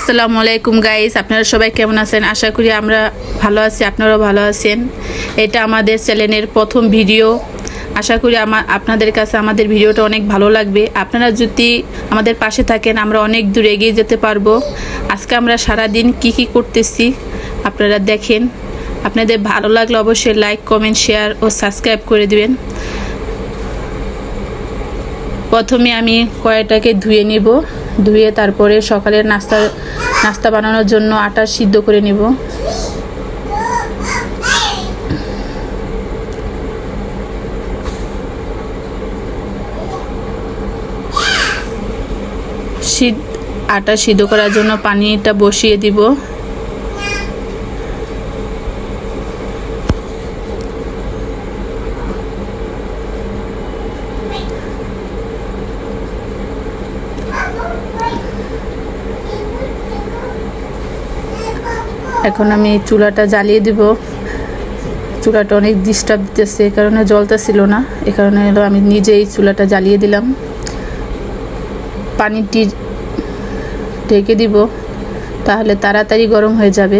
আসসালামু আলাইকুম গাইস, আপনারা সবাই কেমন আছেন? আশা করি আমরা ভালো আছি, আপনারাও ভালো আছেন। এটা আমাদের চ্যানেলের প্রথম ভিডিও। আশা করি আপনাদের কাছে আমাদের ভিডিওটা অনেক ভালো লাগবে। আপনারা যদি আমাদের পাশে থাকেন আমরা অনেক দূর এগিয়ে যেতে পারবো। আজকে আমরা সারাদিন কি করতেছি আপনারা দেখেন। আপনাদের ভালো লাগলে অবশ্যই লাইক, কমেন্ট, শেয়ার ও সাবস্ক্রাইব করে দিবেন। প্রথমে আমি কড়াইটাকে ধুয়ে নিব। ধুয়ে তারপরে সকালের নাস্তা বানানোর জন্য আটা সিদ্ধ করে নিব। আটা সিদ্ধ করার জন্য পানিটা বসিয়ে দিব। এখন আমি চুলাটা জ্বালিয়ে দিব। চুলাটা অনেক ডিস্টার্ব দিতেছে, এই কারণে জ্বলতেছিল না। এই কারণে হলো আমি নিজেই চুলাটা জ্বালিয়ে দিলাম। পানিটি ঢেকে দিব, তাহলে তাড়াতাড়ি গরম হয়ে যাবে।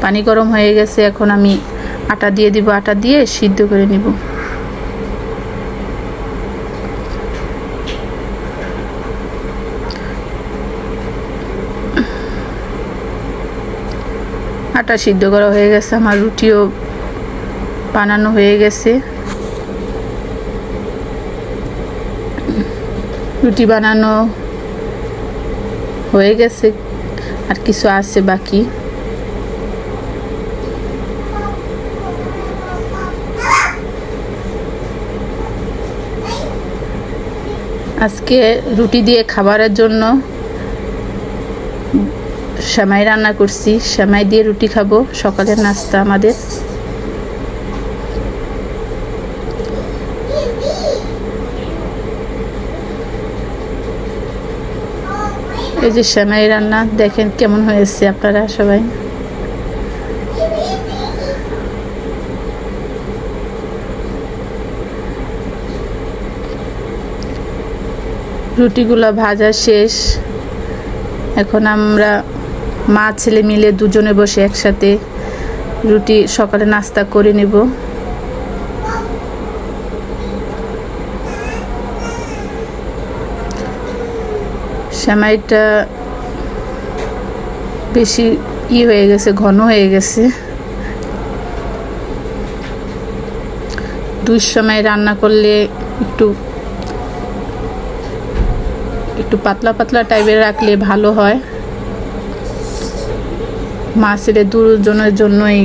পানি গরম হয়ে গেছে, এখন আমি আটা দিয়ে দিব। আটা দিয়ে সিদ্ধ করে নিব। আটা সিদ্ধ করা হয়ে গেছে, আমার রুটিও বানানো হয়ে গেছে। রুটি বানানো হয়ে গেছে, আর কিছু আছে বাকি। আজকে রুটি দিয়ে খাবারের জন্য সেমাই রান্না করছি। সেমাই দিয়ে রুটি খাবো, সকালের নাস্তা আমাদের। এই যে সেমাই রান্না, দেখেন কেমন হয়েছে আপনারা সবাই। রুটিগুলো ভাজা শেষ। এখন আমরা মা ছেলে মিলে দুজনে বসে একসাথে রুটি সকালে নাস্তা করে নেব। সেমাইটা বেশি হয়ে গেছে, ঘন হয়ে গেছে। দুই সময় রান্না করলে একটু পাতলা পাতলা টাইপের রাখলে ভালো হয়। মা ছেলে দুজনের জন্যই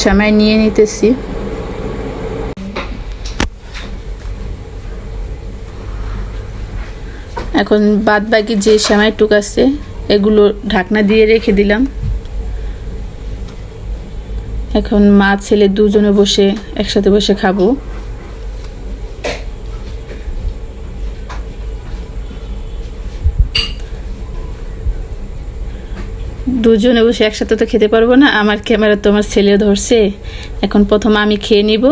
সেমাই নিয়ে নিতেছি। এখন বাদ বাকি যে সেমাইটুক আছে এগুলো ঢাকনা দিয়ে রেখে দিলাম। এখন মা ছেলে দুজনে বসে একসাথে বসে খাবো। দুজনে বসে একসাথে তো খেতে পারবো না, আমার ক্যামেরা তো আমার ছেলে ধরছে। এখন প্রথম আমি খেয়ে নিব,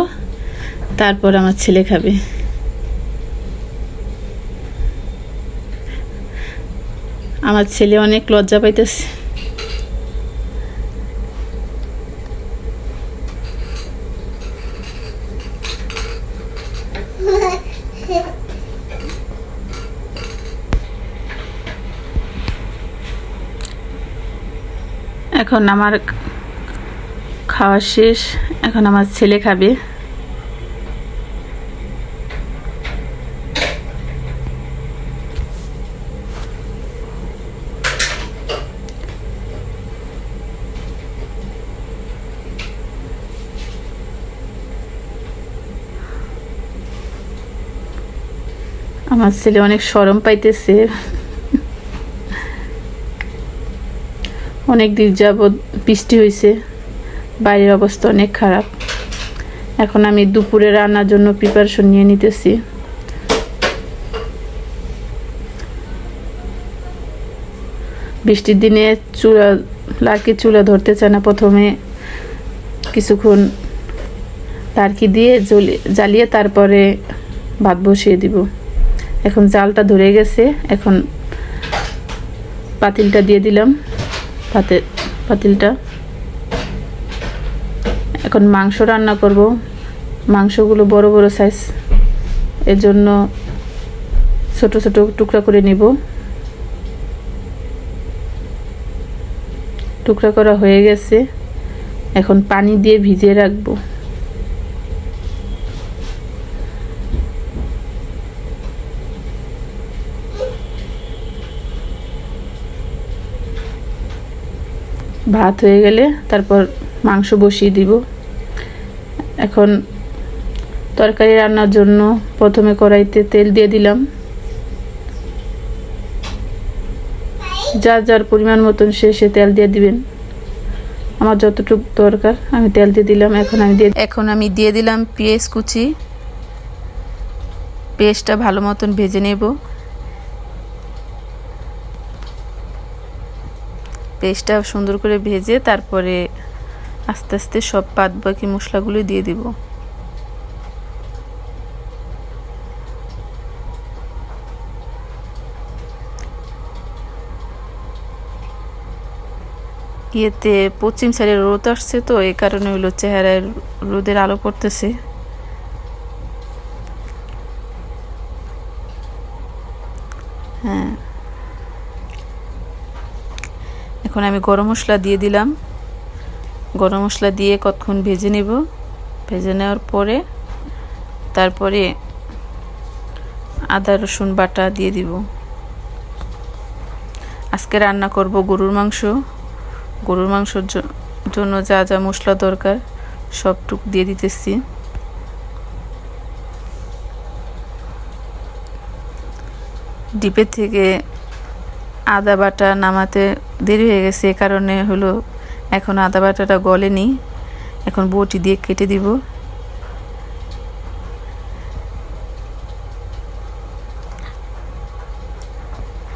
তারপর আমার ছেলে খাবে। আমার ছেলে অনেক লজ্জা পাইতেছে। এখন আমার খাওয়া শেষ, এখন আমার ছেলে খাবে। আমার ছেলে অনেক শরম পাইতেছে। অনেক দিন যাবৎ বৃষ্টি হয়েছে, বাইরের অবস্থা অনেক খারাপ। এখন আমি দুপুরে রান্নার জন্য প্রিপারেশন নিয়ে নিতেছি। বৃষ্টির দিনে চুলা ধরতে চায় না। প্রথমে কিছুক্ষণ টার্কি দিয়ে জ্বালিয়ে তারপরে ভাত বসিয়ে দিব। এখন জালটা ধরে গেছে। এখন পাতিলটা দিয়ে দিলাম, পাতিলটা। এখন মাংস রান্না করব। মাংসগুলো বড় বড় সাইজ, এর জন্য ছোট ছোট টুকরা করে নিব। টুকরা করা হয়ে গেছে। এখন পানি দিয়ে ভিজিয়ে রাখবো। ভাত হয়ে গেলে তারপর মাংস বসিয়ে দিব। এখন তরকারি রান্নার জন্য প্রথমে কড়াইতে তেল দিয়ে দিলাম। যার যার পরিমাণ মতন সে তেল দিয়ে দিবেন। আমার যতটুকু দরকার আমি তেল দিয়ে দিলাম। এখন আমি দিয়ে দিলাম পেঁয়াজ কুচি। পেঁয়াজটা ভালো মতন ভেজে নেব। পেস্টটা সুন্দর করে ভেজে তারপরে আস্তে আস্তে সব বাদ বাকি মশলাগুলো দিয়ে দিব। ইয়েতে পশ্চিম সাইডে রোদ আসছে, তো এই কারণে হলো চেহারায় রোদের আলো পড়তেছে। হ্যাঁ, এখন আমি গরম মশলা দিয়ে দিলাম। গরম মশলা দিয়ে কতক্ষণ ভেজে নেব। ভেজে নেওয়ার পরে তারপরে আদা রসুন বাটা দিয়ে দিব। আজকে রান্না করব গরুর মাংস। গরুর মাংসর জন্য যা যা মশলা দরকার সবটুকু দিয়ে দিতেছি। ডিপের থেকে আদা বাটা নামাতে দেরি হয়ে গেছে, এ কারণে হলো এখন আদা বাটাটা গলেনি। এখন বটি দিয়ে কেটে দিব।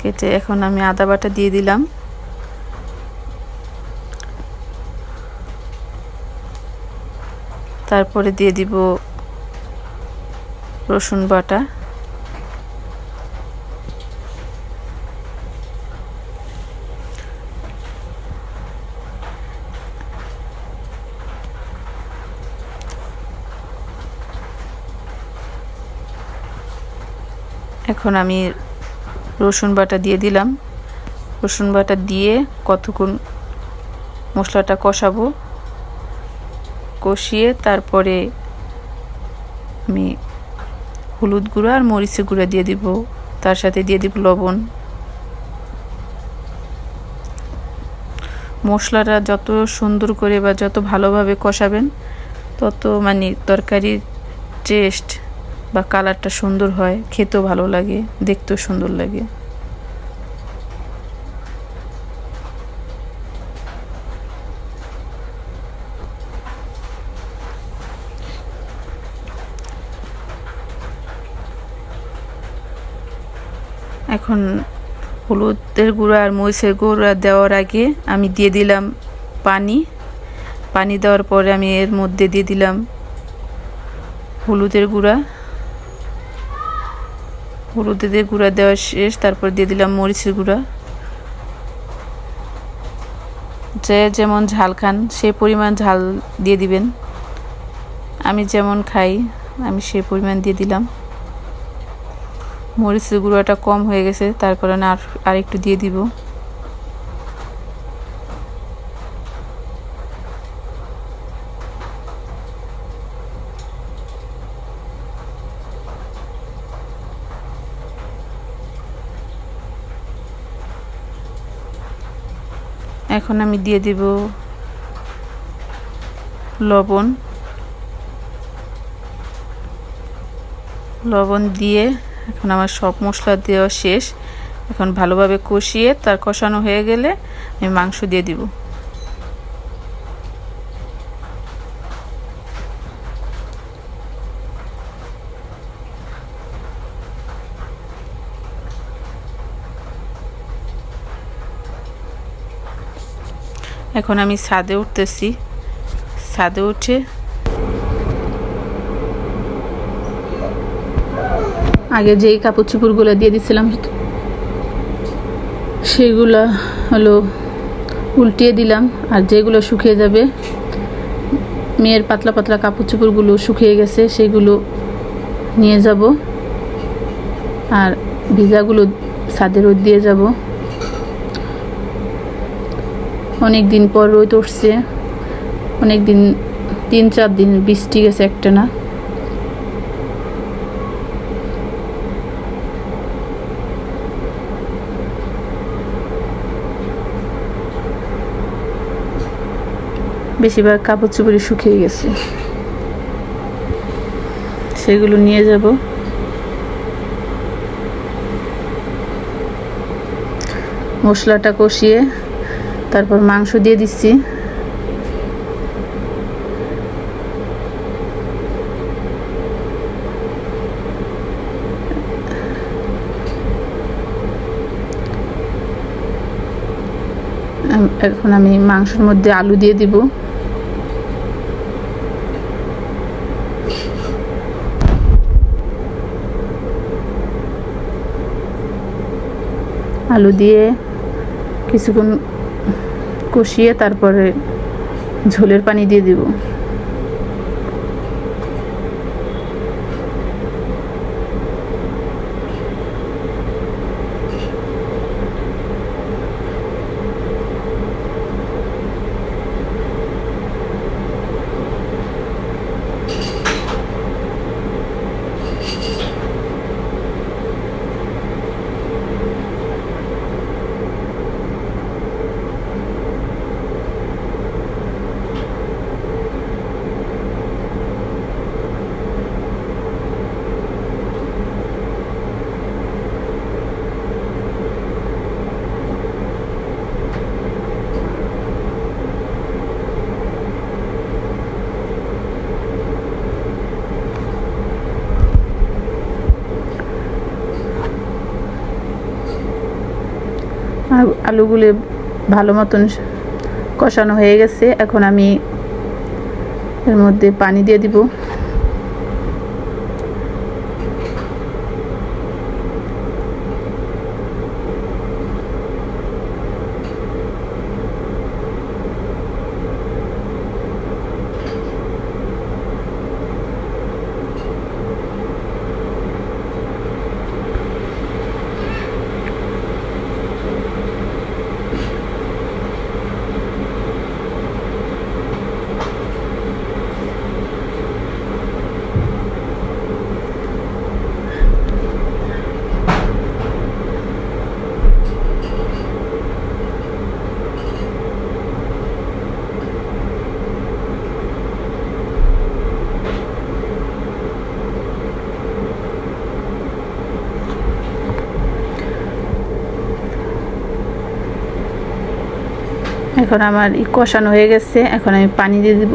কেটে এখন আমি আদা বাটা দিয়ে দিলাম। তারপরে দিয়ে দিব রসুন বাটা। এখন আমি রসুন বাটা দিয়ে দিলাম। রসুন বাটা দিয়ে কতক্ষণ মশলাটা কষাবো। কষিয়ে তারপরে আমি হলুদ গুঁড়া আর মরিচের গুঁড়া দিয়ে দিব। তার সাথে দিয়ে দিব লবণ। মশলাটা যত সুন্দর করে বা যত ভালোভাবে কষাবেন তত মানে তরকারির টেস্ট বা কালারটা সুন্দর হয়, খেতেও ভালো লাগে, দেখতেও সুন্দর লাগে। এখন হলুদের গুঁড়া আর মরিচের গুঁড়া দেওয়ার আগে আমি দিয়ে দিলাম পানি। পানি দেওয়ার পরে আমি এর মধ্যে দিয়ে দিলাম হলুদের গুঁড়া। হলুদের গুঁড়া দেওয়া শেষ, তারপর দিয়ে দিলাম মরিচের গুঁড়া। যে যেমন ঝাল খান সেই পরিমাণ ঝাল দিয়ে দিবেন। আমি যেমন খাই আমি সেই পরিমাণ দিয়ে দিলাম। মরিচের গুঁড়াটা কম হয়ে গেছে, তার কারণে আর একটু দিয়ে দিব। এখন আমি দিয়ে দিব লবণ। লবণ দিয়ে এখন আমার সব মশলা দেওয়া শেষ। এখন ভালোভাবে কষিয়ে তার কষানো হয়ে গেলে আমি মাংস দিয়ে দিব। এখন আমি ছাদে উঠতেছি। ছাদে উঠে আগে যেই কাপড় চোপড়গুলো দিয়ে দিছিলাম সেগুলো হলো উল্টিয়ে দিলাম, আর যেগুলো শুকিয়ে যাবে, মেয়ের পাতলা পাতলা কাপড় চোপড়গুলো শুকিয়ে গেছে সেগুলো নিয়ে যাব, আর ভিজাগুলো ছাদে রোদ দিয়ে যাব। অনেক দিন পর রোদ উঠছে, অনেক দিন 3-4 দিন বৃষ্টি গেছে একটা না। বেশিরভাগ কাপড় চোপড় শুকিয়ে গেছে, সেগুলো নিয়ে যাব। মশলাটা কষিয়ে তারপর মাংস দিয়ে দিচ্ছি। এখন আমি মাংসের মধ্যে আলু দিয়ে দিব। আলু দিয়ে কিছুক্ষণ কষিয়ে তারপরে ঝোলের পানি দিয়ে দিব। আলুগুলো ভালো মতন কষানো হয়ে গেছে। এখন আমি এর মধ্যে পানি দিয়ে দিব। এখন আমার কষানো হয়ে গেছে, এখন আমি পানি দিয়ে দিব।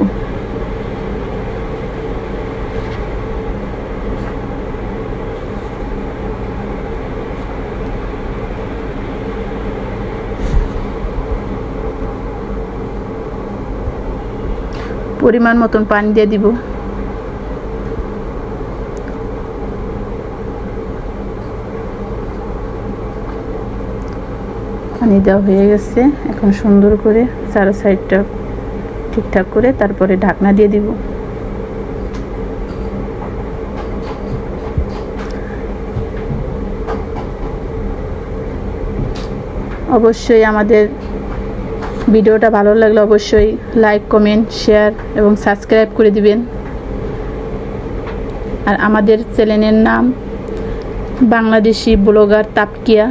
পরিমাণ মতন পানি দিয়ে দিব। পানি দেওয়া হয়ে গেছে। এখন সুন্দর করে চার সাইডটা ঠিকঠাক করে তারপরে ঢাকনা দিয়ে দিব। অবশ্যই আমাদের ভিডিওটা ভালো লাগলে অবশ্যই লাইক, কমেন্ট, শেয়ার এবং সাবস্ক্রাইব করে দিবেন। আর আমাদের চ্যানেলের নাম বাংলাদেশি ব্লগার তাপকিয়া।